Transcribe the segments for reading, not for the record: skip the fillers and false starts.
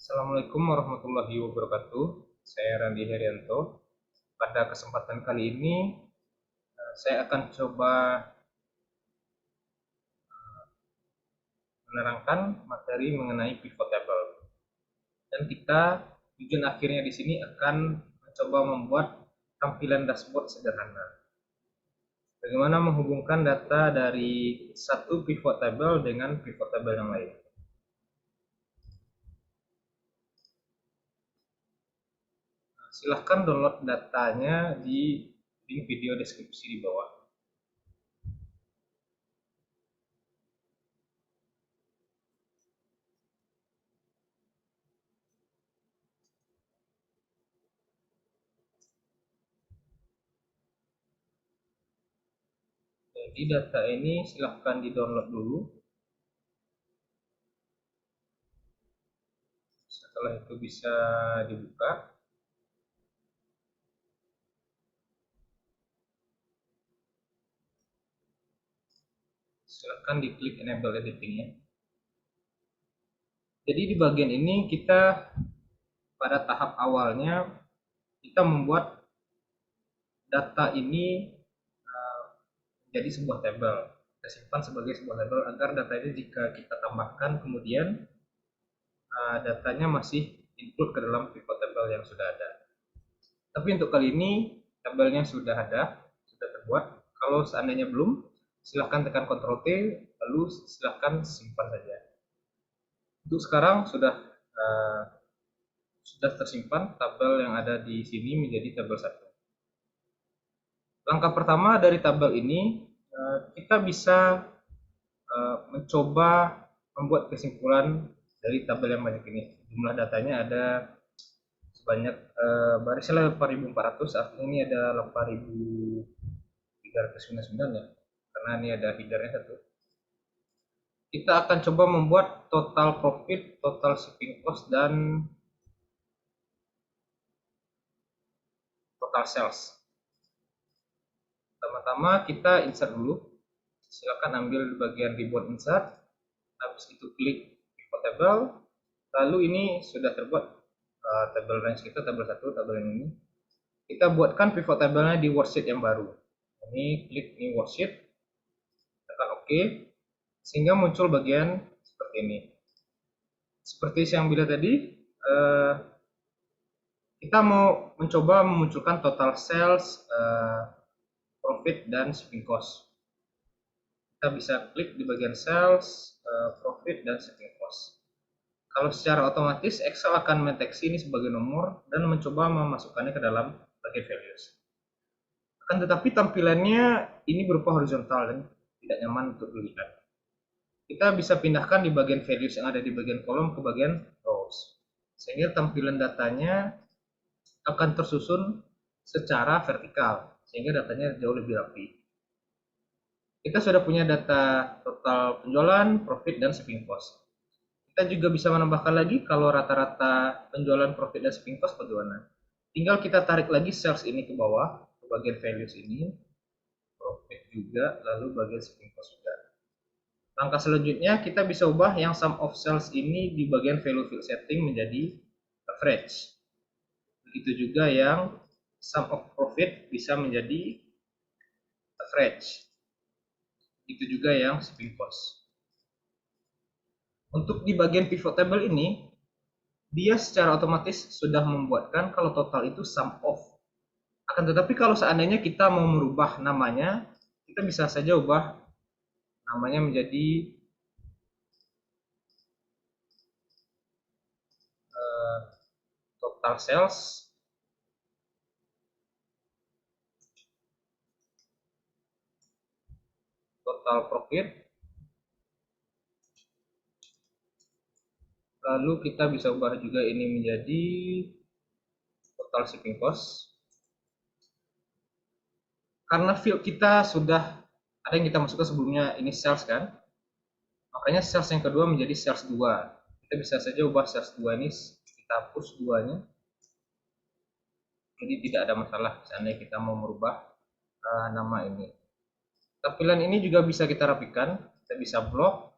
Assalamualaikum warahmatullahi wabarakatuh. Saya Randi Herianto. Pada kesempatan kali ini, saya akan coba menerangkan materi mengenai pivot table. Dan kita tujuan akhirnya di sini akan mencoba membuat tampilan dashboard sederhana. Bagaimana menghubungkan data dari satu pivot table dengan pivot table yang lain. Silahkan download datanya di link video deskripsi di bawah. Jadi data ini silahkan di download dulu. Setelah itu bisa dibuka. Silahkan diklik enable editing ya. Jadi di bagian ini kita pada tahap awalnya kita membuat data ini menjadi sebuah tabel. Kita simpan sebagai sebuah tabel agar data ini jika kita tambahkan kemudian datanya masih input ke dalam pivot table yang sudah ada. Tapi untuk kali ini tabelnya sudah ada, sudah terbuat. Kalau seandainya belum, silahkan tekan Ctrl T, lalu silahkan simpan saja. Untuk sekarang sudah tersimpan tabel yang ada di sini menjadi tabel 1. Langkah pertama dari tabel ini, kita bisa mencoba membuat kesimpulan dari tabel yang banyak ini. Jumlah datanya ada sebanyak barisnya 8400, artinya ini ada 8399 ya, karena ini ada headernya satu. Kita akan coba membuat total profit, total shipping cost, dan total sales. Pertama-tama kita insert dulu. Silakan ambil di bagian ribbon insert. Habis itu klik pivot table. Lalu ini sudah terbuat table range kita, tabel 1, tabel yang ini. Kita buatkan pivot table-nya di worksheet yang baru. Ini klik new worksheet. Tekan OK. Sehingga muncul bagian seperti ini. Seperti yang bila tadi, kita mau mencoba memunculkan total sales, profit, dan shipping cost. Kita bisa klik di bagian sales, profit, dan shipping cost. Kalau secara otomatis Excel akan mendeteksi ini sebagai nomor dan mencoba memasukkannya ke dalam bagian values. Akan tetapi tampilannya ini berupa horizontal dan tidak nyaman untuk dilihat. Kita bisa pindahkan di bagian values yang ada di bagian kolom ke bagian rows, sehingga tampilan datanya akan tersusun secara vertikal, sehingga datanya jauh lebih rapi. Kita sudah punya data total penjualan, profit, dan shipping cost. Kita juga bisa menambahkan lagi kalau rata-rata penjualan, profit, dan shipping cost bagaimana. Tinggal kita tarik lagi sales ini ke bawah, ke bagian values ini, profit juga, lalu bagian shipping cost juga. Langkah selanjutnya kita bisa ubah yang sum of sales ini di bagian value field setting menjadi average. Begitu juga yang sum of profit bisa menjadi average. Begitu juga yang shipping cost. Untuk di bagian pivot table ini, dia secara otomatis sudah membuatkan kalau total itu sum of. Akan tetapi kalau seandainya kita mau merubah namanya, kita bisa saja ubah namanya menjadi total sales, total profit, lalu kita bisa ubah juga ini menjadi total shipping cost. Karena field kita sudah ada yang kita masukkan sebelumnya, ini sales kan, makanya sales yang kedua menjadi sales 2. Kita bisa saja ubah sales 2 ini, kita hapus 2-nya, jadi tidak ada masalah seandainya kita mau merubah nama ini. Tampilan ini juga bisa kita rapikan, kita bisa blok,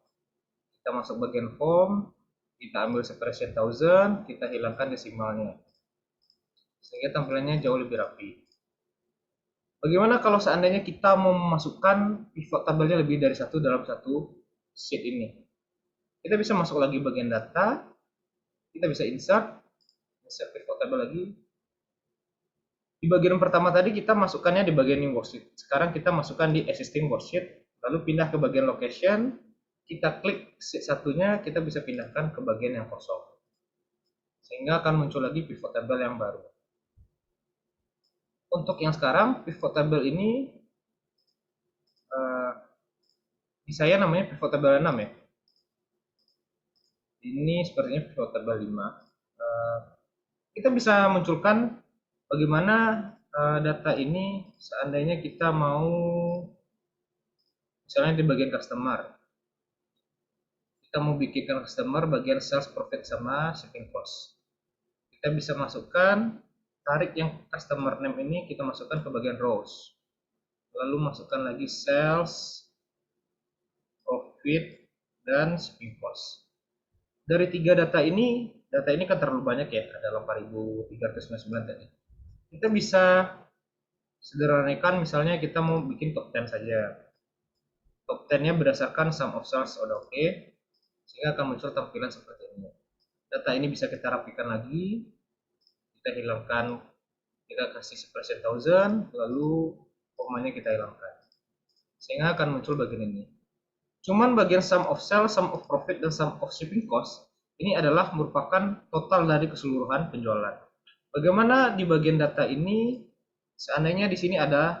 kita masuk bagian form, Kita ambil separation thousand, kita hilangkan desimalnya, sehingga tampilannya jauh lebih rapi. Bagaimana kalau seandainya kita mau memasukkan pivot tabelnya lebih dari satu dalam satu sheet ini? Kita bisa masuk lagi bagian data, kita bisa insert pivot table lagi. Di bagian pertama tadi kita masukkannya di bagian new worksheet. Sekarang kita masukkan di existing worksheet, lalu pindah ke bagian location, kita klik sheet satunya, kita bisa pindahkan ke bagian yang kosong. Sehingga akan muncul lagi pivot table yang baru. Untuk yang sekarang, pivot table ini di saya namanya pivot table 6 ya. Ini sepertinya pivot table 5. Kita bisa munculkan bagaimana data ini seandainya kita mau, misalnya di bagian customer, kita mau bikinkan customer bagian sales, profit, sama shipping cost. Kita bisa masukkan, tarik yang customer name ini, kita masukkan ke bagian rows, lalu masukkan lagi sales, profit, dan shipping cost. Dari tiga data ini kan terlalu banyak ya, ada 8.399 tadi. Kita bisa sederhanakan, misalnya kita mau bikin top 10 saja. Top 10-nya berdasarkan sum of sales udah oke, sehingga akan muncul tampilan seperti ini. Data ini bisa kita rapikan lagi, kita hilangkan, kita kasih separation thousand, lalu komanya kita hilangkan, sehingga akan muncul bagian ini. Cuman bagian sum of sales, sum of profit, dan sum of shipping cost ini adalah merupakan total dari keseluruhan penjualan. Bagaimana di bagian data ini, seandainya di sini ada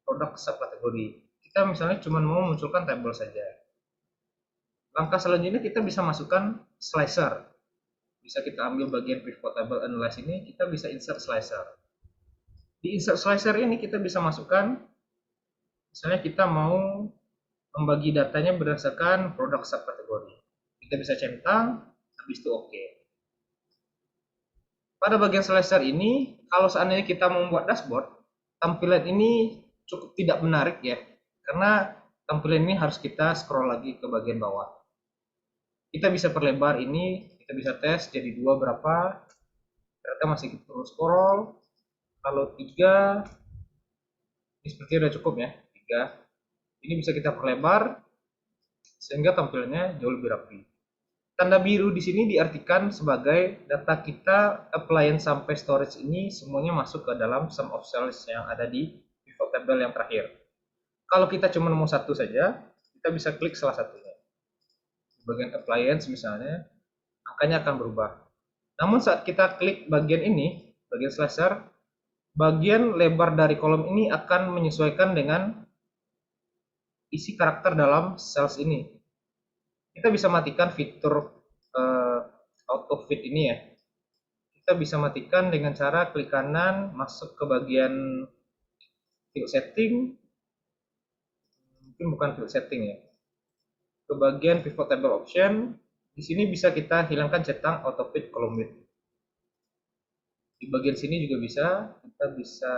produk subkategori, kita misalnya cuma mau munculkan tabel saja. Langkah selanjutnya kita bisa masukkan slicer. Bisa kita ambil bagian pivot table analyze ini, kita bisa insert slicer. Di insert slicer ini kita bisa masukkan, misalnya kita mau membagi datanya berdasarkan produk subkategori. Kita bisa centang, habis itu oke. Pada bagian slicer ini, kalau seandainya kita membuat dashboard, tampilan ini cukup tidak menarik ya, karena tampilan ini harus kita scroll lagi ke bagian bawah. Kita bisa perlebar ini, kita bisa tes jadi 2 berapa, ternyata masih perlu scroll. Kalau 3, ini seperti udah cukup ya, 3. Ini bisa kita perlebar sehingga tampilannya jauh lebih rapi. Tanda biru di sini diartikan sebagai data kita appliance sampai storage ini semuanya masuk ke dalam sum of sales yang ada di pivot table yang terakhir. Kalau kita cuma mau satu saja, kita bisa klik salah satunya. Di bagian appliance misalnya, angkanya akan berubah. Namun saat kita klik bagian ini, bagian slicer, bagian lebar dari kolom ini akan menyesuaikan dengan isi karakter dalam sales ini. Kita bisa matikan fitur auto fit ini ya. Kita bisa matikan dengan cara klik kanan, masuk ke bagian field setting, mungkin bukan field setting ya, ke bagian pivot table option. Di sini bisa kita hilangkan centang auto fit column width. Di bagian sini juga bisa, kita bisa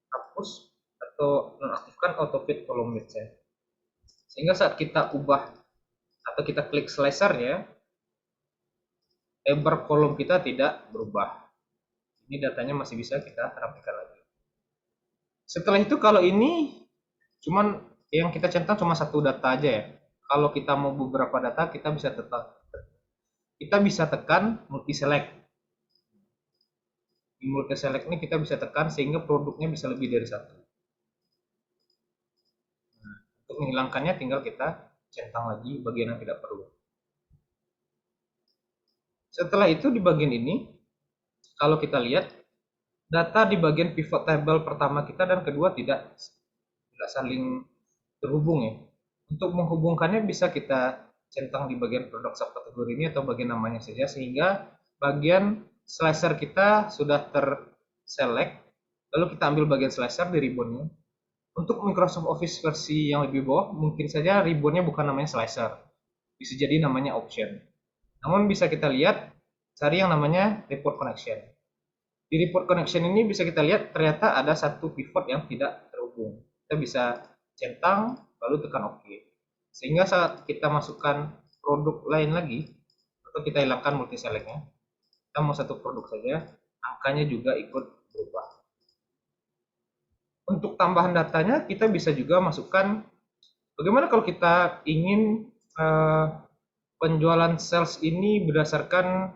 hapus atau nonaktifkan auto fit column width ya. Sehingga saat kita ubah atau kita klik slicernya, lebar kolom kita tidak berubah. Ini datanya masih bisa kita rapikan lagi. Setelah itu kalau ini cuman yang kita centang cuma satu data aja ya. Kalau kita mau beberapa data kita bisa tekan multi select. Di multi select ini kita bisa tekan sehingga produknya bisa lebih dari satu. Nah, untuk menghilangkannya tinggal kita centang lagi bagian yang tidak perlu. Setelah itu di bagian ini, kalau kita lihat, data di bagian pivot table pertama kita dan kedua tidak saling terhubung ya. Untuk menghubungkannya bisa kita centang di bagian produk subkategori ini atau bagian namanya saja, sehingga bagian slicer kita sudah terselect, lalu kita ambil bagian slicer di ribbonnya. Untuk Microsoft Office versi yang lebih bawah, mungkin saja ribbonnya bukan namanya slicer, bisa jadi namanya option. Namun bisa kita lihat, cari yang namanya report connection. Di report connection ini bisa kita lihat ternyata ada satu pivot yang tidak terhubung. Kita bisa centang lalu tekan OK. Sehingga saat kita masukkan produk lain lagi, atau kita hilangkan multi selectnya, kita mau satu produk saja, angkanya juga ikut berubah. Untuk tambahan datanya, kita bisa juga masukkan bagaimana kalau kita ingin penjualan sales ini berdasarkan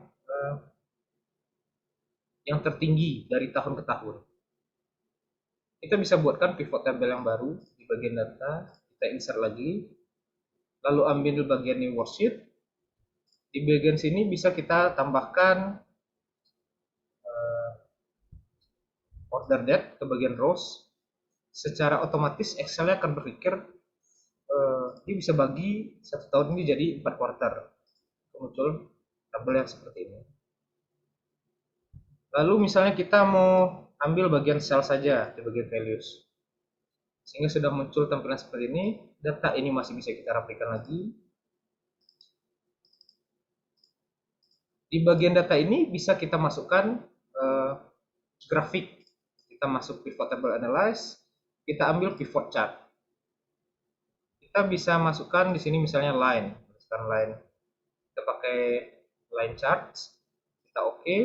yang tertinggi dari tahun ke tahun. Kita bisa buatkan pivot table yang baru di bagian data, kita insert lagi, lalu ambil bagian new worksheet. Di bagian sini bisa kita tambahkan order date ke bagian rows. Secara otomatis Excel akan berpikir dia bisa bagi satu tahun ini jadi 4 quarter. Muncul tabel yang seperti ini. Lalu misalnya kita mau ambil bagian sel saja di bagian values. Sehingga sudah muncul tampilan seperti ini. Data ini masih bisa kita rapikan lagi. Di bagian data ini bisa kita masukkan grafik. Kita masuk pivot table analyze, kita ambil pivot chart. Kita bisa masukkan di sini misalnya line, line. Kita pakai line chart, kita oke,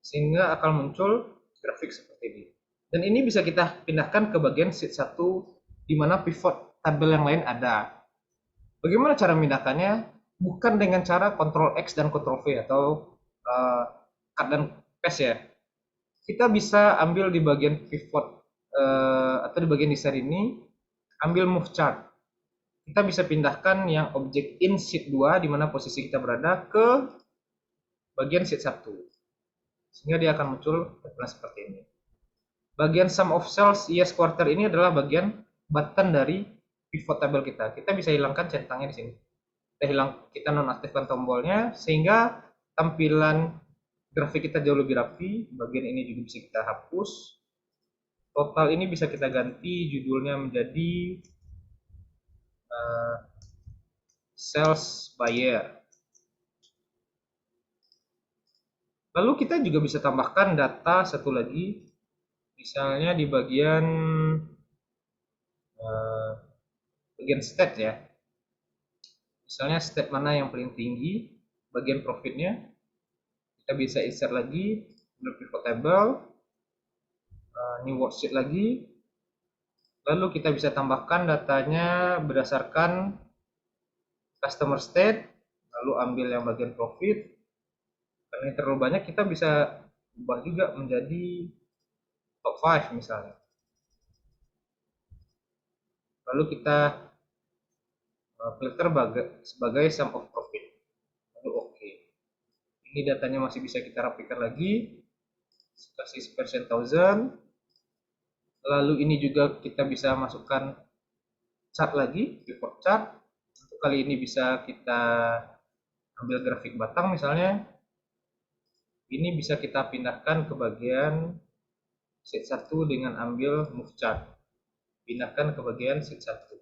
sehingga akan muncul grafik seperti ini. Dan ini bisa kita pindahkan ke bagian sheet 1 di mana pivot tabel yang lain ada. Bagaimana cara memindahkannya? Bukan dengan cara Ctrl X dan Ctrl V atau cut dan paste ya. Kita bisa ambil di bagian pivot atau di bagian desain ini, ambil move chart. Kita bisa pindahkan yang objek in sheet 2 di mana posisi kita berada ke bagian sheet 1. Sehingga dia akan muncul seperti ini. Bagian sum of cells yes quarter ini adalah bagian button dari pivot table kita. Kita bisa hilangkan centangnya di sini. Kita nonaktifkan tombolnya sehingga tampilan grafik kita jauh lebih rapi. Bagian ini juga bisa kita hapus. Total ini bisa kita ganti judulnya menjadi sales buyer. Lalu kita juga bisa tambahkan data satu lagi, misalnya di bagian stat ya. Misalnya stat mana yang paling tinggi, bagian profitnya, kita bisa insert lagi, pivot table, new worksheet lagi, lalu kita bisa tambahkan datanya berdasarkan customer state, lalu ambil yang bagian profit. Karena ini terlalu banyak, kita bisa ubah juga menjadi top 5 misalnya. Lalu kita filter sebagai sum of profit. Lalu oke. Ini datanya masih bisa kita rapikan lagi. Kasih percent thousand. Lalu ini juga kita bisa masukkan chart lagi, pivot chart. Untuk kali ini bisa kita ambil grafik batang misalnya. Ini bisa kita pindahkan ke bagian sheet 1 dengan ambil move chart. Pindahkan ke bagian sheet 1.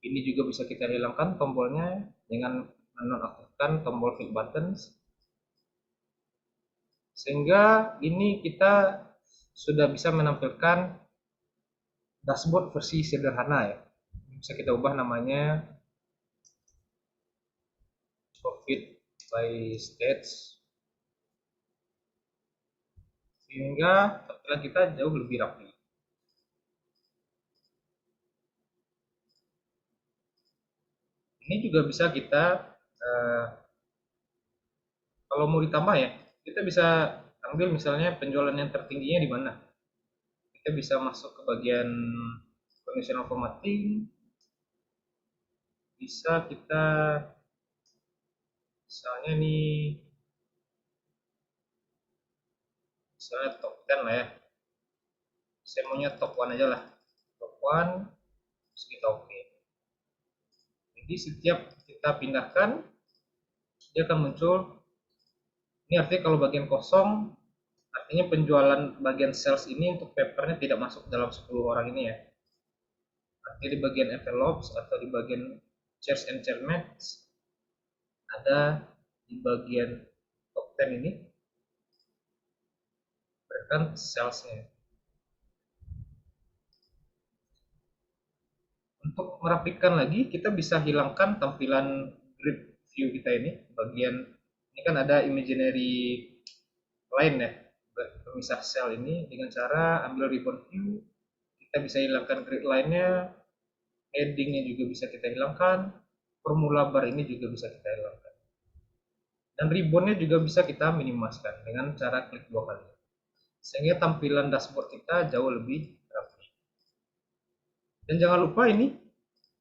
Ini juga bisa kita hilangkan tombolnya dengan menonaktifkan tombol fill buttons. Sehingga ini kita sudah bisa menampilkan dashboard versi sederhana ya. Bisa kita ubah namanya profit by stage. Sehingga tampilan kita jauh lebih rapi. Ini juga bisa kita kalau mau ditambah ya, kita bisa ambil misalnya penjualan yang tertingginya di mana. Kita bisa masuk ke bagian conditional formatting, bisa kita misalnya nih, misalnya top 10 lah ya, saya maunya top 1 aja lah, top 1 terus kita oke. Jadi setiap kita pindahkan dia akan muncul. Ini artinya kalau bagian kosong, artinya penjualan bagian sales ini untuk papernya tidak masuk dalam 10 orang ini ya. Artinya di bagian envelopes atau di bagian shares and share match ada di bagian top 10 ini berikan salesnya. Untuk merapikan lagi, kita bisa hilangkan tampilan grid view kita ini. Bagian ini kan ada imaginary line ya, pemisah sel ini dengan cara ambil ribbon view, kita bisa hilangkan grid line-nya, heading-nya juga bisa kita hilangkan, formula bar ini juga bisa kita hilangkan. Dan ribbon-nya juga bisa kita minimalkan dengan cara klik 2 kali. Sehingga tampilan dashboard kita jauh lebih rapi. Dan jangan lupa ini,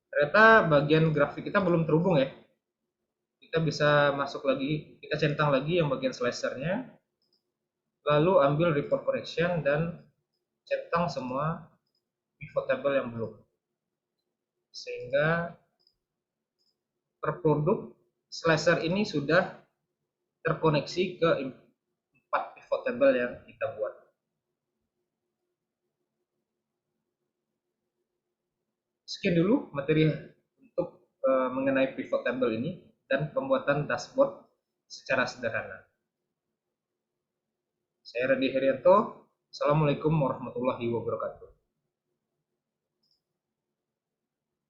ternyata bagian grafik kita belum terhubung ya. Kita bisa masuk lagi, kita centang lagi yang bagian slicernya, lalu ambil report correction dan centang semua pivot table yang belum. Sehingga per produk slicer ini sudah terkoneksi ke 4 pivot table yang kita buat. Sekian dulu materi untuk mengenai pivot table ini dan pembuatan dashboard secara sederhana. Saya Radhi Herianto. Assalamualaikum warahmatullahi wabarakatuh.